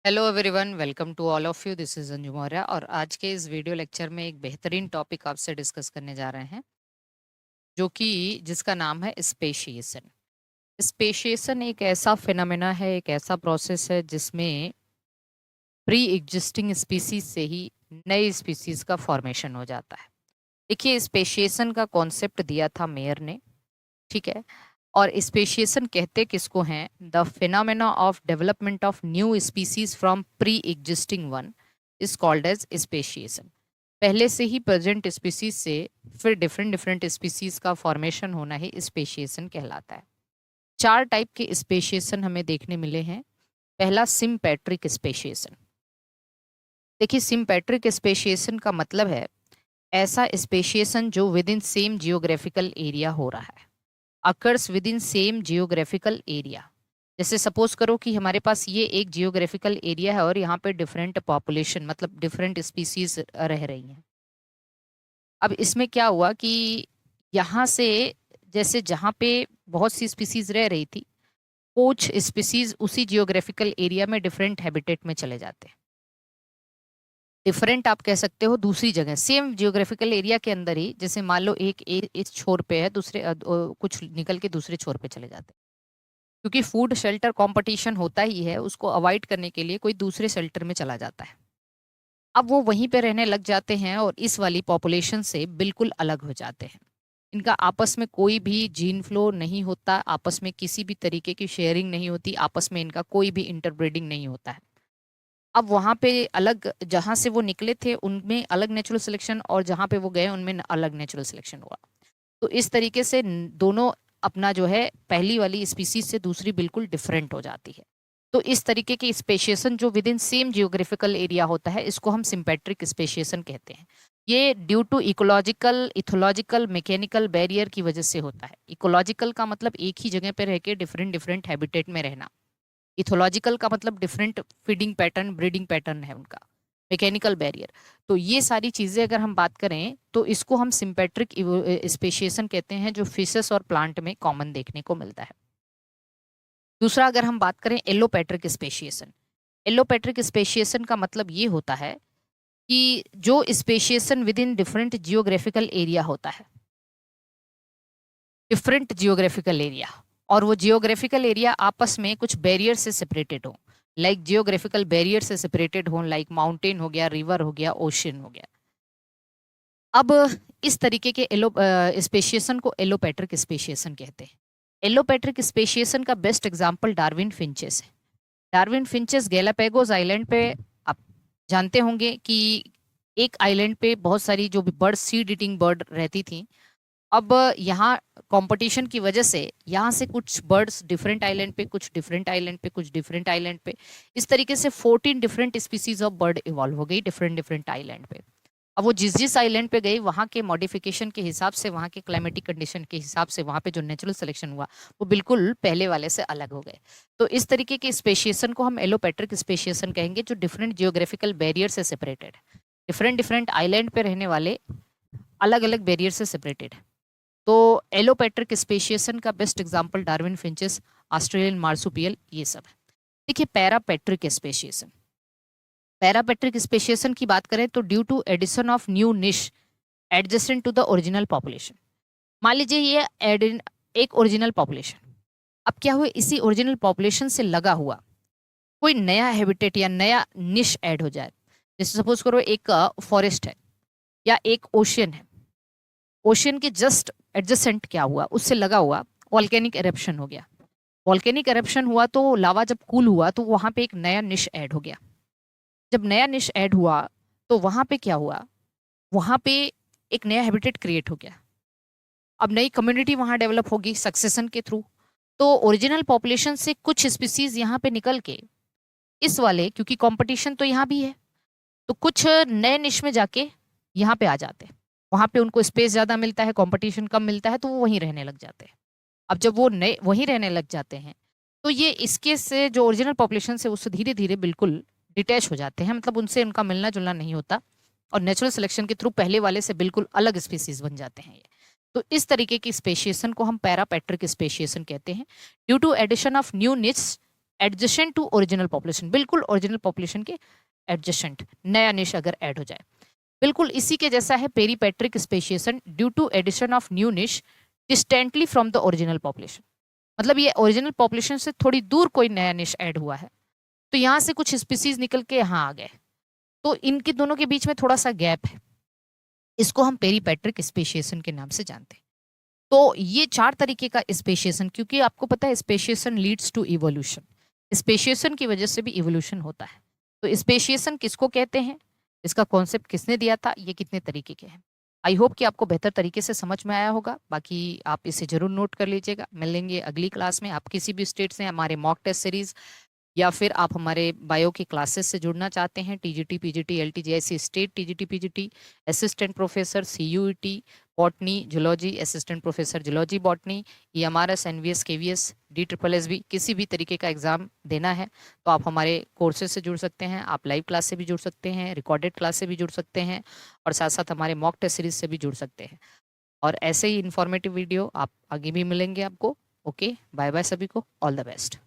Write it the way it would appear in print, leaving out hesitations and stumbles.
Hello everyone, welcome to all of you. This is Anju Maurya और आज के इस वीडियो लेक्चर में एक बेहतरीन टॉपिक आपसे डिस्कस करने जा रहे हैं जो कि जिसका नाम है स्पेशिएशन। स्पेशिएशन एक ऐसा फिनोमेना है, एक ऐसा प्रोसेस है जिसमें प्री एग्जिस्टिंग स्पीसीज से ही नई स्पीसीज का फॉर्मेशन हो जाता है। देखिए, स्पेशिएशन का कॉन्सेप्ट दिया था मेयर ने, ठीक है। और स्पेशिएशन कहते किसको हैं? The phenomena of development of new species from pre existing one is called as speciation. पहले से ही प्रेजेंट स्पीसीज से फिर डिफरेंट डिफरेंट स्पीसीज का फॉर्मेशन होना ही स्पेशिएशन कहलाता है। चार टाइप के स्पेशिएशन हमें देखने मिले हैं। पहला सिम्पेट्रिक स्पेशिएशन। देखिए, सिम्पेट्रिक स्पेशिएशन का मतलब है ऐसा स्पेशिएशन जो within same geographical area हो रहा है, occurs with in same geographical area. जैसे सपोज करो कि हमारे पास ये एक जियोग्राफिकल एरिया है और यहाँ पे डिफरेंट पॉपुलेशन मतलब डिफरेंट स्पीसीज रह रही हैं। अब इसमें क्या हुआ कि यहाँ से जैसे जहाँ पे बहुत सी स्पीसीज रह रही थी, कुछ स्पीसीज उसी जियोग्राफिकल एरिया में डिफरेंट हैबिटेट में चले जाते हैं। डिफरेंट आप कह सकते हो दूसरी जगह, सेम जियोग्राफिकल एरिया के अंदर ही। जैसे मान लो एक इस छोर पे है, दूसरे कुछ निकल के दूसरे छोर पे चले जाते हैं, क्योंकि फूड शेल्टर कंपटीशन होता ही है, उसको अवॉइड करने के लिए कोई दूसरे शेल्टर में चला जाता है। अब वो वहीं पे रहने लग जाते हैं और इस वाली पॉपुलेशन से बिल्कुल अलग हो जाते हैं। इनका आपस में कोई भी जीन फ्लो नहीं होता, आपस में किसी भी तरीके की शेयरिंग नहीं होती, आपस में इनका कोई भी इंटरब्रीडिंग नहीं होता है। अब वहां पे अलग, जहां से वो निकले थे उनमें अलग नेचुरल सिलेक्शन और जहां पे वो गए उनमें अलग नेचुरल सिलेक्शन हुआ। तो इस तरीके से दोनों अपना जो है पहली वाली स्पीसीज से दूसरी बिल्कुल डिफरेंट हो जाती है। तो इस तरीके की स्पेशिएशन जो within same geographical area होता है, इसको हम सिंपेट्रिक स्पेशिएशन कहते हैं। ये due to ecological, ethological, mechanical barrier की वजह से होता है। इकोलॉजिकल का मतलब एक ही जगह पे रह के डिफरेंट डिफरेंट हैबिटेट में रहना। इथोलॉजिकल का मतलब different feeding pattern, breeding pattern है उनका। Mechanical barrier. तो ये सारी चीजें अगर हम बात करें तो इसको हम सिंपेट्रिक स्पेशिएशन कहते हैं, जो फिशेस और प्लांट में कॉमन देखने को मिलता है। दूसरा अगर हम बात करें एलोपैट्रिक स्पेशिएशन। एलोपैट्रिक स्पेशिएशन का मतलब ये होता है कि जो speciation with in different geographical area होता है, डिफरेंट जियोग्राफिकल एरिया, और वो जियोग्राफिकल एरिया आपस में कुछ बैरियर से सेपरेटेड हो। लाइक जियोग्राफिकल बैरियर से सेपरेटेड हो, लाइक माउंटेन हो गया, रिवर हो गया, ओशियन हो गया। अब इस तरीके के स्पेशिएशन को एलोपैट्रिक स्पेशिएशन कहते हैं। एलोपैट्रिक स्पेशिएशन का बेस्ट एग्जांपल डार्विन फिंचेस है। डार्विन फिंचेस गैलापागोस आइलैंड पे, आप जानते होंगे कि एक आइलैंड पे बहुत सारी जो भी बर्ड, सीड ईटिंग बर्ड रहती थी। अब यहाँ कंपटीशन की वजह से यहाँ से कुछ बर्ड्स डिफरेंट आइलैंड पे, कुछ डिफरेंट आइलैंड पे, कुछ डिफरेंट आइलैंड पे, इस तरीके से 14 different species of bird evolve हो गई डिफरेंट डिफरेंट आइलैंड पे। अब वो जिस जिस आइलैंड पे गई, वहाँ के मॉडिफिकेशन के हिसाब से, वहाँ के क्लाइमेटिक कंडीशन के हिसाब से, वहाँ पे जो नेचुरल सिलेक्शन हुआ वो बिल्कुल पहले वाले से अलग हो गए। तो इस तरीके के स्पेशिएशन को हम एलोपैट्रिक स्पेशिएशन कहेंगे, जो डिफरेंट जियोग्राफिकल बैरियर से सेपरेटेड है। डिफरेंट डिफरेंट आइलैंड पे रहने वाले अलग अलग बैरियर से सेपरेटेड है। तो एलोपैट्रिक स्पेशिएशन का best example Darwin finches, Australian marsupial, ये सब है। देखिए, पैरापेट्रिक स्पेशिएशन। पैरापेट्रिक स्पेशिएशन की बात करें तो due to addition of new niche adjacent to the original population. मान लीजिए ये एक ओरिजिनल पॉपुलेशन, अब क्या हुआ, इसी ओरिजिनल पॉपुलेशन से लगा हुआ कोई नया हैबिटेट या नया निश ऐड हो जाए। जैसे सपोज करो एक फॉरेस्ट है या एक ओशियन है, ओशियन के जस्ट एडजेसेंट क्या हुआ, उससे लगा हुआ वॉल्केनिक एरप्शन हो गया। वॉल्केनिक एरप्शन हुआ तो लावा जब कूल हुआ तो वहां पे एक नया निश ऐड हो गया। जब नया निश ऐड हुआ तो वहां पे क्या हुआ, वहां पे एक नया हैबिटेट क्रिएट हो गया। अब नई कम्युनिटी वहां डेवलप होगी सक्सेशन के थ्रू। तो ओरिजिनल पॉपुलेशन से कुछ स्पीसीज यहाँ पे निकल के इस वाले, क्योंकि कंपटीशन तो यहाँ भी है, तो कुछ नए निश में जाके यहाँ पे आ जाते हैं। वहां पे उनको स्पेस ज्यादा मिलता है, कंपटीशन कम मिलता है, तो वो वहीं रहने लग जाते हैं। अब जब वो नए वहीं रहने लग जाते हैं तो ये इसके से जो ओरिजिनल पॉपुलेशन से उससे धीरे धीरे बिल्कुल डिटैच हो जाते हैं, मतलब उनसे उनका मिलना जुलना नहीं होता और नेचुरल सिलेक्शन के थ्रू पहले वाले से बिल्कुल अलग स्पीसीज बन जाते हैं ये। तो इस तरीके की स्पेशिएशन को हम पैरापेट्रिक स्पेशिएशन कहते हैं। Due to addition of new niche adjacent to original population, बिल्कुल ओरिजिनल पॉपुलेशन के एडजेसेंट नया निश अगर ऐड हो जाए, बिल्कुल इसी के जैसा है peripatric speciation due to addition of new niche distantly from the original population. मतलब ये ओरिजिनल पॉपुलेशन से थोड़ी दूर कोई नया निश ऐड हुआ है, तो यहाँ से कुछ स्पीसीज निकल के यहाँ आ गए, तो इनके दोनों के बीच में थोड़ा सा गैप है, इसको हम पेरीपेट्रिक स्पेशिएशन के नाम से जानते हैं। तो ये 4 तरीके का स्पेशिएशन, क्योंकि आपको पता है speciation leads to evolution, speciation की वजह से भी इवोल्यूशन होता है। तो स्पेशिएशन किसको कहते हैं, इसका कॉन्सेप्ट किसने दिया था, ये कितने तरीके के हैं। आई होप कि आपको बेहतर तरीके से समझ में आया होगा। बाकी आप इसे जरूर नोट कर लीजिएगा। मिलेंगे अगली क्लास में। आप किसी भी स्टेट से हमारे मॉक टेस्ट सीरीज या फिर आप हमारे बायो की क्लासेस से जुड़ना चाहते हैं, टीजीटी, पीजीटी, एलटीजी ऐसी state TGT, PGT, assistant professor, CUET, botany, zoology, assistant professor zoology botany, EMRS, NVS, KVS, DSSS, किसी भी तरीके का एग्जाम देना है तो आप हमारे कोर्सेज से जुड़ सकते हैं। आप लाइव क्लास से भी जुड़ सकते हैं, रिकॉर्डेड क्लास से भी जुड़ सकते हैं, और साथ साथ हमारे मॉक टेस्ट सीरीज से भी जुड़ सकते हैं। और ऐसे ही इंफॉर्मेटिव वीडियो आप आगे भी मिलेंगे आपको। ओके, बाय बाय सभी को, ऑल द बेस्ट।